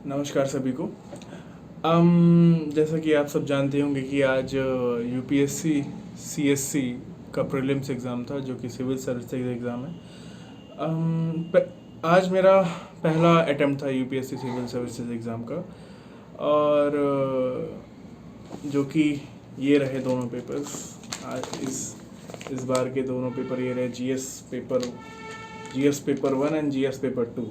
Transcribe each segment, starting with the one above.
नमस्कार सभी को। जैसा कि आप सब जानते होंगे कि आज यूपीएससी सीएससी का प्रीलिम्स एग्ज़ाम था, जो कि सिविल सर्विसेज एग्ज़ाम है। आज मेरा पहला अटेम्प्ट था यूपीएससी सिविल सर्विसेज एग्ज़ाम का, और जो कि ये रहे दोनों पेपर्स। आज इस बार के दोनों पेपर ये रहे, GS paper 1 and GS paper 2।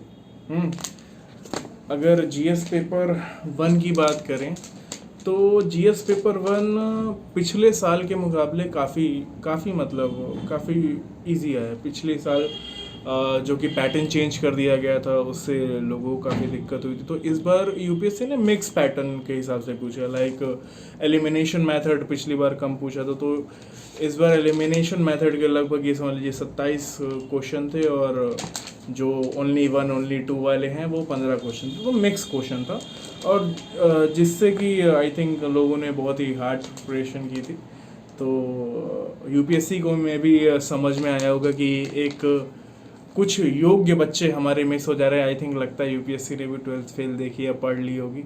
अगर जीएस पेपर 1 की बात करें तो जीएस पेपर 1 पिछले साल के मुकाबले काफ़ी इजी आया। पिछले साल जो कि पैटर्न चेंज कर दिया गया था, उससे लोगों को काफ़ी दिक्कत हुई थी। तो इस बार यूपीएससी ने मिक्स पैटर्न के हिसाब से पूछा, लाइक एलिमिनेशन मेथड पिछली बार कम पूछा था, तो इस बार एलिमिनेशन मेथड के लगभग ये समझ लीजिए 27 क्वेश्चन थे, और जो ओनली 1 ओनली 2 वाले हैं वो 15 क्वेश्चन थे। तो मिक्स क्वेश्चन था, और जिससे कि आई थिंक लोगों ने बहुत ही हार्ड प्रिपरेशन की थी। तो यूपीएससी को में भी समझ में आया होगा कि एक कुछ योग्य बच्चे हमारे मिस हो जा रहे हैं। आई थिंक लगता है यूपीएससी ने भी 12th फेल देखी या पढ़ ली होगी।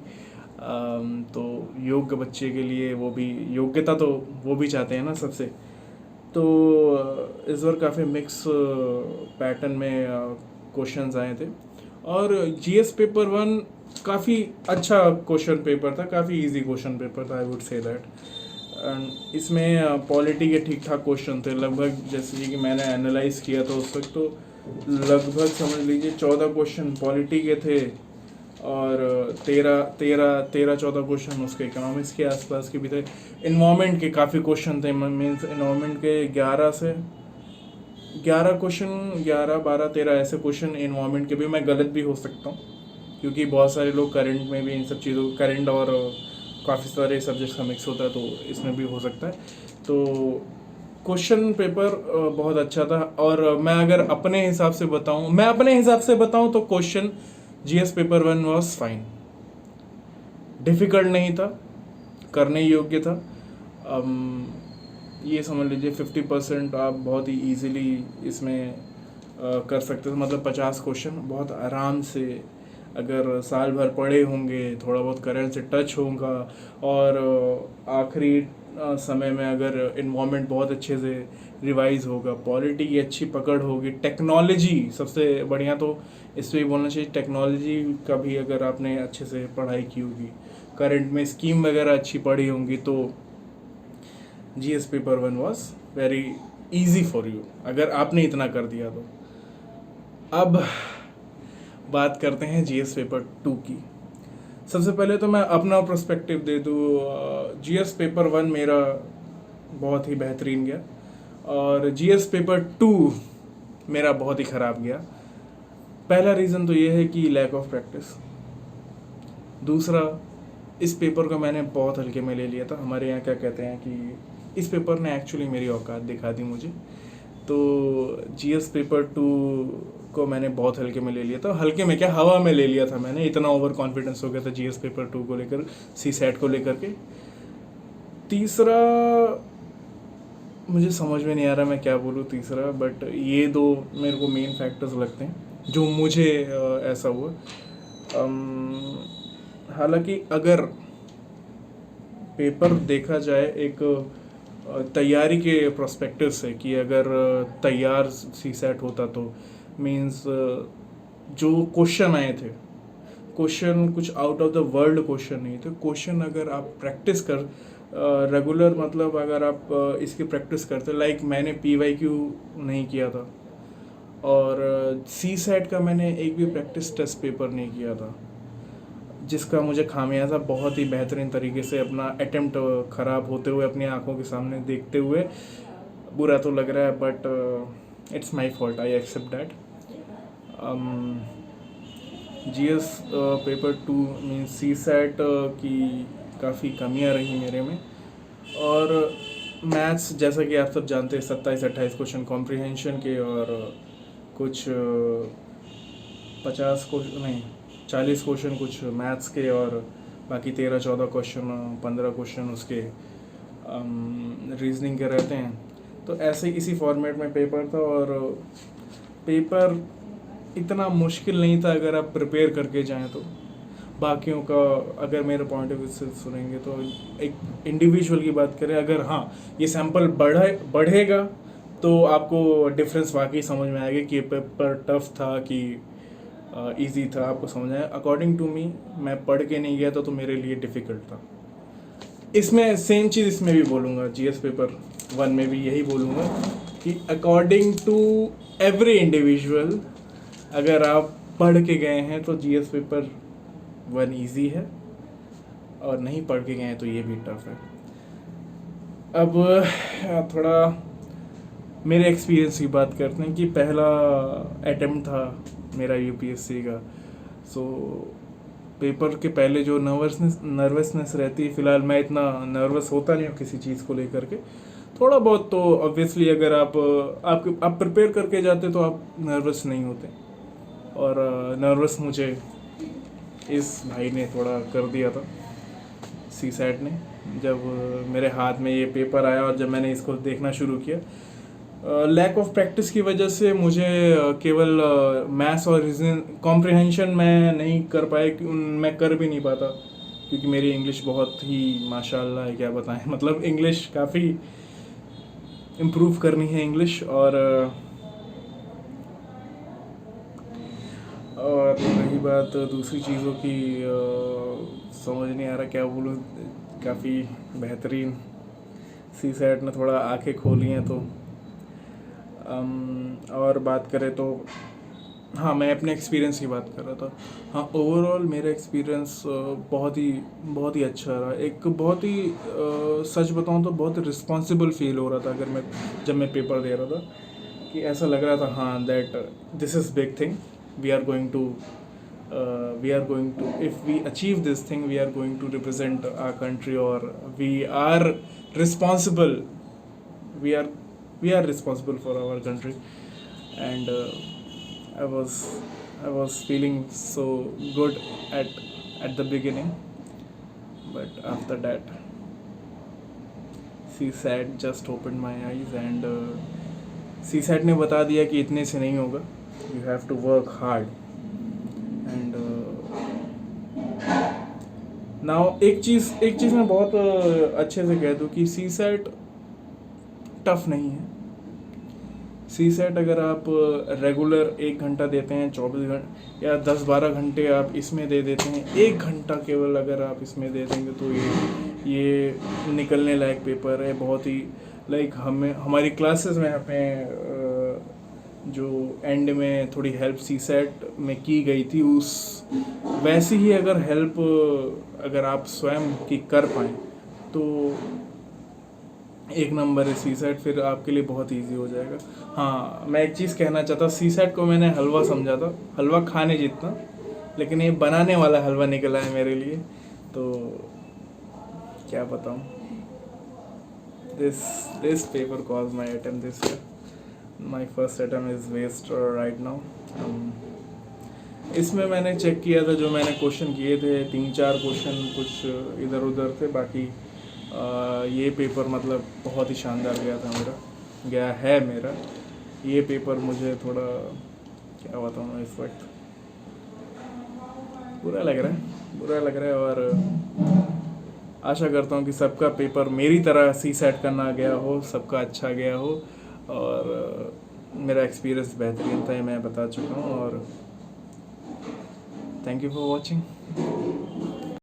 तो योग्य बच्चे के लिए वो भी योग्यता तो वो भी चाहते हैं ना सबसे। तो इस बार काफ़ी मिक्स पैटर्न में क्वेश्चंस आए थे, और जीएस पेपर 1 काफ़ी अच्छा क्वेश्चन पेपर था, काफ़ी इजी क्वेश्चन पेपर था, आई वुड से दैट। इसमें पॉलिटी के ठीक ठाक क्वेश्चन थे लगभग, जैसे कि मैंने एनालाइज किया था उस वक्त, तो लगभग समझ लीजिए 14 क्वेश्चन पॉलिटी के थे, और 13-14 क्वेश्चन उसके इकोनॉमिक्स के आसपास के भी थे। इन्वायरमेंट के काफ़ी क्वेश्चन थे, मीन्स इन्वायरमेंट के 11 क्वेश्चन, 11-12-13 ऐसे क्वेश्चन इन्वायरमेंट के भी। मैं गलत भी हो सकता हूँ, क्योंकि बहुत सारे लोग करंट में भी इन सब चीज़ों, करंट और काफ़ी सारे सब्जेक्ट्स का मिक्स होता है, तो इसमें भी हो सकता है। तो क्वेश्चन पेपर बहुत अच्छा था, और मैं अपने हिसाब से बताऊं तो question GS paper 1 was fine. Difficult नहीं था, करने योग्य था। ये समझ लीजिए 50% आप बहुत ही ईजिली इसमें कर सकते थे। मतलब 50 क्वेश्चन बहुत आराम से, अगर साल भर पढ़े होंगे, थोड़ा बहुत करंट से टच होगा, और आखिरी समय में अगर इन्वायरमेंट बहुत अच्छे से रिवाइज होगा, पॉलिटी की अच्छी पकड़ होगी, टेक्नोलॉजी सबसे बढ़िया, तो इस पर भी बोलना चाहिए, टेक्नोलॉजी का भी अगर आपने अच्छे से पढ़ाई की होगी, करंट में स्कीम वगैरह अच्छी पढ़ी होंगी, तो GS paper 1 was very easy for you, अगर आपने इतना कर दिया तो। अब बात करते हैं जीएस पेपर 2 की। सबसे पहले तो मैं अपना पर्सपेक्टिव दे दूँ। जीएस पेपर 1 मेरा बहुत ही बेहतरीन गया, और जीएस पेपर 2 मेरा बहुत ही ख़राब गया। पहला रीज़न तो ये है कि लैक ऑफ प्रैक्टिस। दूसरा, इस पेपर को मैंने बहुत हल्के में ले लिया था। हमारे यहाँ क्या कहते हैं कि इस पेपर ने एक्चुअली मेरी औकात दिखा दी मुझे। तो जीएस पेपर 2 को मैंने बहुत हल्के में ले लिया था। हल्के में क्या, हवा में ले लिया था मैंने, इतना ओवर कॉन्फिडेंस हो गया था जीएस पेपर 2 को लेकर, सी सेट को लेकर के। तीसरा, मुझे समझ में नहीं आ रहा मैं क्या बोलूँ तीसरा, बट ये दो मेरे को मेन फैक्टर्स लगते हैं जो मुझे ऐसा हुआ। हालांकि अगर पेपर देखा जाए एक तैयारी के प्रोस्पेक्टिव से, कि अगर तैयार सी सेट होता तो मीन्स जो क्वेश्चन आए थे, क्वेश्चन कुछ out of the world question नहीं थे। क्वेश्चन अगर आप प्रैक्टिस कर रेगुलर, मतलब अगर आप इसकी प्रैक्टिस करते, लाइक मैंने पीवाईक्यू नहीं किया था, और सी सेट का मैंने एक भी प्रैक्टिस टेस्ट पेपर नहीं किया था, जिसका मुझे खामियाजा बहुत ही बेहतरीन तरीके से अपना अटेम्प्ट ख़राब होते हुए अपनी आंखों के सामने देखते हुए बुरा तो लग रहा है, but it's my fault, I accept that. GS paper 2 means CSAT की काफ़ी कमियां रही मेरे में। और मैथ्स, जैसा कि आप सब जानते हैं, 27-28 क्वेश्चन कॉम्प्रिहेंशन के, और कुछ 50 क्वेश्चन नहीं 40 क्वेश्चन कुछ मैथ्स के, और बाकी 13-14 क्वेश्चन, 15 क्वेश्चन उसके रीजनिंग के रहते हैं। तो ऐसे ही इसी फॉर्मेट में पेपर था, और पेपर इतना मुश्किल नहीं था अगर आप प्रिपेयर करके जाएं तो। बाकियों का अगर मेरे पॉइंट ऑफ व्यू से सुनेंगे तो एक इंडिविजुअल की बात करें, अगर हाँ ये सैंपल बढ़ेगा तो आपको डिफरेंस वाकई समझ में आएगा कि ये पेपर टफ था कि इजी था, आपको समझ आया। अकॉर्डिंग टू मी, मैं पढ़ के नहीं गया था तो मेरे लिए डिफ़िकल्ट था। इसमें सेम चीज़ इसमें भी बोलूँगा, जीएस पेपर 1 में भी यही बोलूँगा कि अकॉर्डिंग टू एवरी इंडिविजुअल, अगर आप पढ़ के गए हैं तो जीएस पेपर 1 इजी है, और नहीं पढ़ के गए हैं तो ये भी टफ है। अब थोड़ा मेरे एक्सपीरियंस की बात करते हैं कि पहला अटेम्प्ट था मेरा यूपीएससी का। सो पेपर के पहले जो नर्वसनेस रहती है, फ़िलहाल मैं इतना नर्वस होता नहीं हूँ किसी चीज़ को लेकर के, थोड़ा बहुत तो ऑब्वियसली अगर आप प्रिपेयर करके जाते तो आप नर्वस नहीं होते, और नर्वस मुझे इस भाई ने थोड़ा कर दिया था, सीसैट ने। जब मेरे हाथ में ये पेपर आया और जब मैंने इसको देखना शुरू किया, लैक ऑफ प्रैक्टिस की वजह से मुझे केवल मैथ्स और रीजनिंग कॉम्प्रिहेंशन मैं नहीं कर पाया, मैं कर भी नहीं पाता क्योंकि मेरी इंग्लिश बहुत ही माशाल्लाह है, क्या बताएं। मतलब इंग्लिश काफ़ी इम्प्रूव करनी है इंग्लिश, और रही बात दूसरी चीज़ों की, समझ नहीं आ रहा क्या बोलूँ। काफ़ी बेहतरीन सीसैट ने थोड़ा आंखें खोली हैं। तो और बात करें तो हाँ, मैं अपने एक्सपीरियंस की बात कर रहा था। हाँ, ओवरऑल मेरा एक्सपीरियंस बहुत ही अच्छा रहा। एक बहुत ही सच बताऊँ तो बहुत रिस्पॉन्सिबल फील हो रहा था जब मैं पेपर दे रहा था, कि ऐसा लग रहा था हाँ that this is big thing, we are going to if we achieve this thing, we are going to represent our country, or we are responsible we are responsible for our country. And I was feeling so good at the beginning, but after that CSAT just opened my eyes, and CSAT ने बता दिया कि इतने से नहीं होगा, you have to work hard. And now एक चीज़ मैं बहुत अच्छे से कह दूँ कि सीसैट टफ नहीं है। सीसैट अगर आप रेगुलर 1 घंटा देते हैं, 24 घंटे या 10-12 घंटे आप इसमें दे देते हैं, 1 घंटा केवल अगर आप इसमें दे देंगे तो ये निकलने लायक पेपर है। बहुत ही लाइक हमारी क्लासेस में हमें जो एंड में थोड़ी हेल्प सीसैट में की गई थी, उस वैसी ही अगर हेल्प अगर आप स्वयं की कर पाएँ तो एक नंबर है सीसैट, फिर आपके लिए बहुत इजी हो जाएगा। हाँ, मैं एक चीज़ कहना चाहता, सीसैट को मैंने हलवा समझा था, हलवा खाने जितना, लेकिन ये बनाने वाला हलवा निकला है मेरे लिए। तो क्या बताऊँ, this paper cause my attempt this year. My first attempt is waste right now. इसमें मैंने चेक किया था, जो मैंने क्वेश्चन किए थे 3-4 क्वेश्चन कुछ इधर उधर थे, बाकी ये पेपर मतलब बहुत ही शानदार गया है मेरा ये पेपर। मुझे थोड़ा क्या बताऊँ मैं, इस वक्त बुरा लग रहा है, और आशा करता हूँ कि सबका पेपर मेरी तरह सीसैट करना गया हो, सबका अच्छा गया हो, और मेरा एक्सपीरियंस बेहतरीन था, मैं बता चुका हूँ। और थैंक यू फॉर वॉचिंग।